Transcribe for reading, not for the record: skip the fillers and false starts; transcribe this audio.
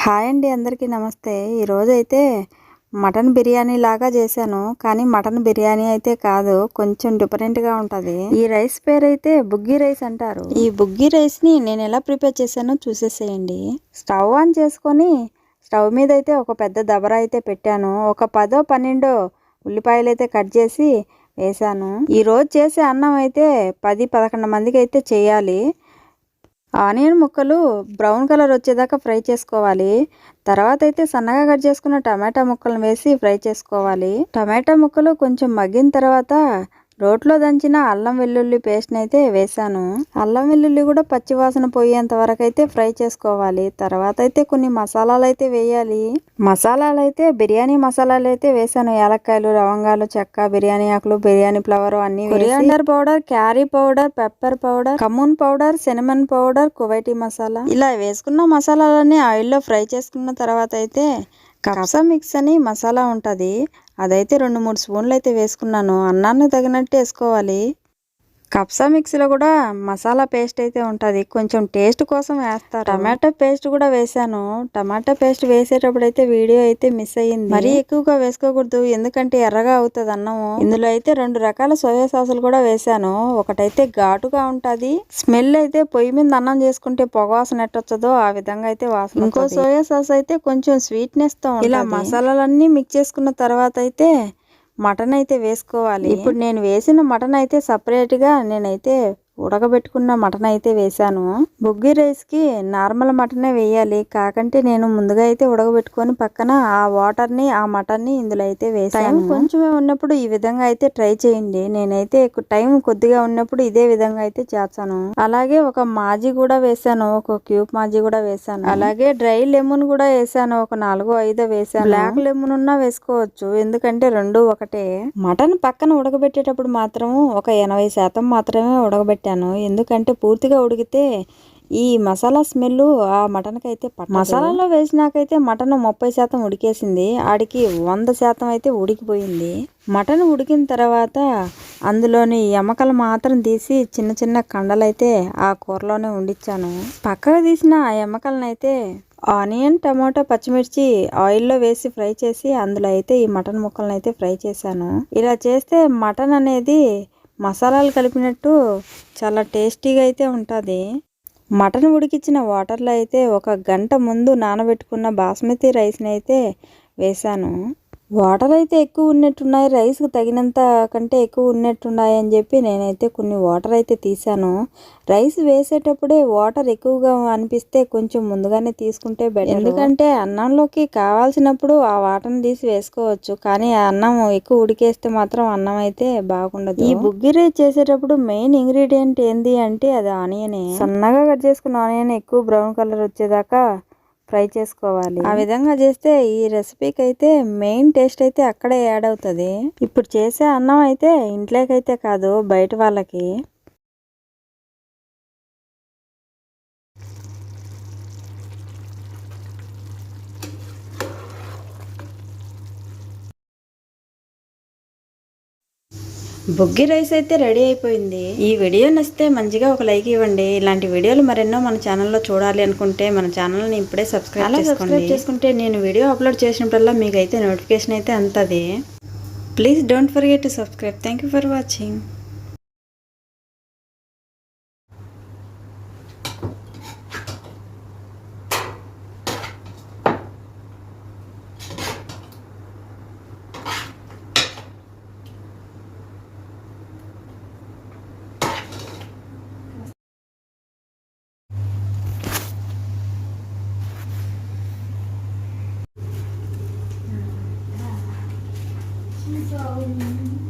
Hi అండి, అందరికీ నమస్తే. ఈరోజైతే మటన్ బిర్యానీ లాగా చేశాను. కానీ మటన్ బిర్యానీ అయితే కాదు, కొంచెం డిఫరెంట్గా ఉంటుంది. ఈ రైస్ పేరైతే బుగ్గి రైస్ అంటారు. ఈ బుగ్గి రైస్ని నేను ఎలా ప్రిపేర్ చేశానో చూసేసేయండి. స్టవ్ ఆన్ చేసుకొని స్టవ్ మీద అయితే ఒక పెద్ద దబరా అయితే పెట్టాను. ఒక 10-12 ఉల్లిపాయలు అయితే కట్ చేసి వేసాను. ఈరోజు చేసే అన్నం అయితే 10-11 మందికి అయితే చేయాలి. ఆనియన్ ముక్కలు బ్రౌన్ కలర్ వచ్చేదాకా ఫ్రై చేసుకోవాలి. తర్వాత అయితే సన్నగా కట్ చేసుకున్న టమాటా ముక్కలను వేసి ఫ్రై చేసుకోవాలి. టమాటా ముక్కలు కొంచెం మగ్గిన తర్వాత రోట్లో దంచిన అల్లం వెల్లుల్లి పేస్ట్ని అయితే వేసాను. అల్లం వెల్లుల్లి కూడా పచ్చివాసన పోయేంత వరకు అయితే ఫ్రై చేసుకోవాలి. తర్వాత అయితే కొన్ని మసాలాలు అయితే వేయాలి. మసాలాలు అయితే బిర్యానీ మసాలాలు అయితే వేసాను. యాలక్కాయలు, లవంగాలు, చెక్క, బిర్యానీ ఆకులు, బిర్యానీ ఫ్లవర్ అన్ని, coriander powder, curry powder, pepper powder, cumin powder, cinnamon powder, Kuwaiti masala, ఇలా వేసుకున్న మసాలాలన్నీ ఆయిల్లో ఫ్రై చేసుకున్న తర్వాత అయితే కప్సా మిక్స్ అని మసాలా ఉంటుంది. అదైతే 2-3 స్పూన్లు అయితే వేసుకున్నాను. అన్నాన్ని తగినట్టు వేసుకోవాలి. కప్సా మిక్సీలో కూడా మసాలా పేస్ట్ అయితే ఉంటుంది. కొంచెం టేస్ట్ కోసం వేస్తారు. టమాటా పేస్ట్ కూడా వేసాను. టమాటా పేస్ట్ వేసేటప్పుడు అయితే వీడియో అయితే మిస్ అయ్యింది. మరీ ఎక్కువగా వేసుకోకూడదు, ఎందుకంటే ఎర్రగా అవుతుంది అన్నము. ఇందులో అయితే 2 రకాల సోయా సాసులు కూడా వేసాను. ఒకటైతే ఘాటుగా ఉంటుంది, స్మెల్ అయితే పొయ్యి మీద అన్నం చేసుకుంటే పొగ వాసన ఎట్టొచ్చదో ఆ విధంగా అయితే వాసన. ఇంకో సోయా సాస్ అయితే కొంచెం స్వీట్నెస్ తో ఇలా మసాలాలన్నీ మిక్స్ చేసుకున్న తర్వాత అయితే మటన్ అయితే వేసుకోవాలి. ఇప్పుడు నేను వేసిన మటన్ అయితే సపరేట్గా నేనైతే ఉడకబెట్టుకున్న మటన్ అయితే వేసాను. బుగ్గి రైస్కి నార్మల్ మటనే వేయాలి. కాకంటే నేను ముందుగా అయితే ఉడకబెట్టుకొని పక్కన ఆ వాటర్ని ఆ మటన్ని ఇందులో అయితే వేసాను. టైం కొంచెమే ఉన్నప్పుడు ఈ విధంగా అయితే ట్రై చేయండి. నేనైతే టైం కొద్దిగా ఉన్నప్పుడు ఇదే విధంగా అయితే చేస్తాను. అలాగే ఒక మాజీ కూడా వేసాను, ఒక క్యూబ్ మాజీ కూడా వేసాను. అలాగే డ్రై లెమన్ కూడా వేసాను, ఒక 4-5 వేసాను. బ్లాక్ లెమన్ ఉన్నా వేసుకోవచ్చు, ఎందుకంటే రెండు ఒకటే. మటన్ పక్కన ఉడకబెట్టేటప్పుడు మాత్రం ఒక 80% మాత్రమే ఉడకబెట్టాను. ఎందుకంటే పూర్తిగా ఉడికితే ఈ మసాలా స్మెల్ ఆ మటన్కి అయితే మసాలాలో వేసినాకైతే మటన్ 30% ఉడికేసింది. ఆడికి 100% అయితే ఉడికిపోయింది. మటన్ ఉడికిన తర్వాత అందులోని ఎముకలు మాత్రం తీసి చిన్న చిన్న కండలైతే ఆ కూరలోనే ఉండిచ్చాను. పక్కకు తీసిన ఆ ఎముకలనైతే ఆనియన్, టమాటో, పచ్చిమిర్చి ఆయిల్లో వేసి ఫ్రై చేసి అందులో అయితే ఈ మటన్ ముక్కలను అయితే ఫ్రై చేశాను. ఇలా చేస్తే మటన్ అనేది మసాలాలు కలిపినట్టు చాలా టేస్టీగా అయితే ఉంటుంది. మటన్ ఉడికించిన వాటర్లో అయితే 1 గంట ముందు నానబెట్టుకున్న బాస్మతి రైస్ని అయితే వేసాను. వాటర్ అయితే ఎక్కువ ఉన్నట్టున్నాయి, రైస్కి తగినంత కంటే ఎక్కువ ఉన్నట్టున్నాయి అని చెప్పి నేనైతే కొన్ని వాటర్ అయితే తీసాను. రైస్ వేసేటప్పుడే వాటర్ ఎక్కువగా అనిపిస్తే కొంచెం ముందుగానే తీసుకుంటే బెటర్. ఎందుకంటే అన్నంలోకి కావాల్సినప్పుడు ఆ వాటర్ని తీసి వేసుకోవచ్చు, కానీ ఆ అన్నం ఎక్కువ ఉడికేస్తే మాత్రం అన్నం అయితే బాగుండదు. ఈ బుగ్గి రైస్ చేసేటప్పుడు మెయిన్ ఇంగ్రీడియంట్ ఏంది అంటే అది ఆనియనే. సన్నగా కట్ చేసుకున్న ఆనియన్ ఎక్కువ బ్రౌన్ కలర్ వచ్చేదాకా ఫ్రై చేసుకోవాలి. ఆ విధంగా చేస్తే ఈ రెసిపీకి అయితే మెయిన్ టేస్ట్ అయితే అక్కడే యాడ్ అవుతుంది. ఇప్పుడు చేసే అన్నం అయితే ఇంట్లోకైతే కాదు, బయట వాళ్ళకి. బుగ్గి రైస్ అయితే రెడీ అయిపోయింది. ఈ వీడియో నచ్చితే మంచిగా ఒక లైక్ ఇవ్వండి. ఇలాంటి వీడియోలు మరెన్నో మన ఛానల్లో చూడాలి అనుకుంటే మన ఛానల్ని ఇప్పుడే సబ్స్క్రైబ్ చేసుకుంటే నేను వీడియో అప్లోడ్ చేసినప్పుడల్లా మీకు అయితే నోటిఫికేషన్ అయితే అందుతుంది. Please don't forget to subscribe. Thank you for watching. So